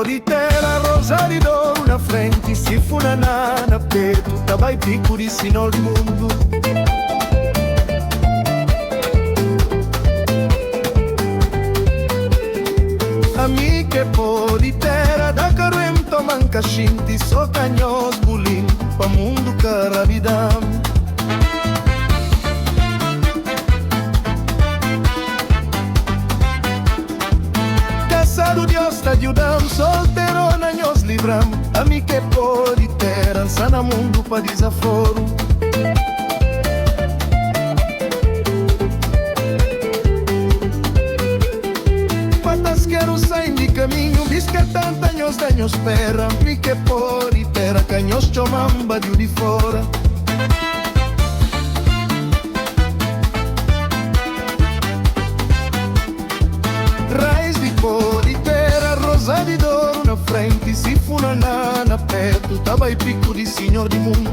pode ter a rosa de dor na frente, se funaná na peito, tá vai piccoli sino al mundo. Amiche pode ter da caruento manca scinti, so cagnos bulin, pa mundo caravidam. Casado Dios te ajudam, solterona nos livram. Amiche pode ter, alza na mundo pa desaforo. Patasquero saem de caminho, diz que tanta nos daños espera. Amiche pode ter, canhos chomamba de fora. Raiz de pode ter a rosa de dor na frente, se funaná na peito, tá vai piccoli signor di mundo.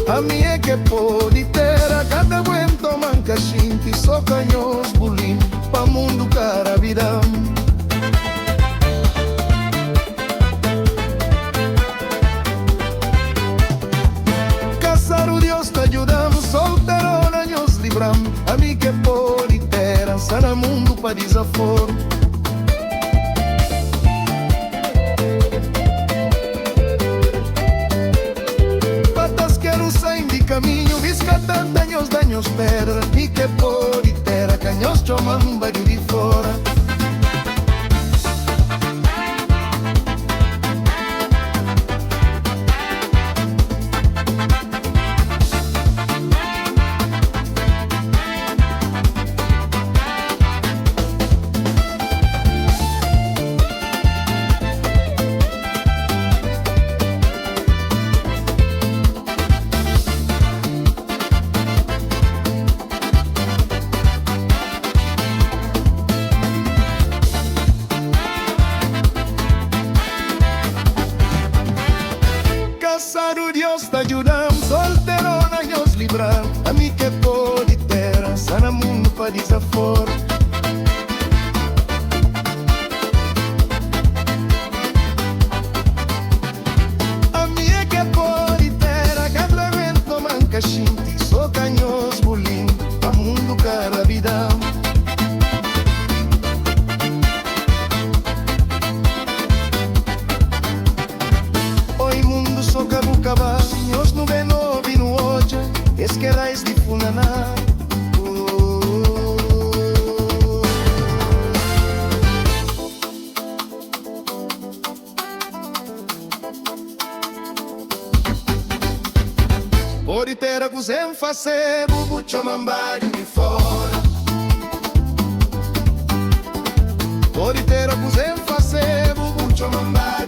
A minha que pode ter a cada vento manca scinti, so canhos bulin, pa mundo caravidam. Casado Dios te ajudam, solterona nos livram. A minha que pode ter, alza na mundo pa desaforo. Saem de caminho, visca tanta nos daños espera. E que pode ter, canhos chomamba de fora. Casado Dios te ajudam, solterona nos livram. A mim que pode ter, alza na mundo pa desaforo. A minha que pode ter, a cada vento manca scinti, so canhos bulin, pa mundo caravidam. So cabucabanhos no veno vino hoje, es que raiz de funaná. Pode ter a cozem fazer, bubu chomambario de fora. Pode ter a cozem fazer, bubu chomambario.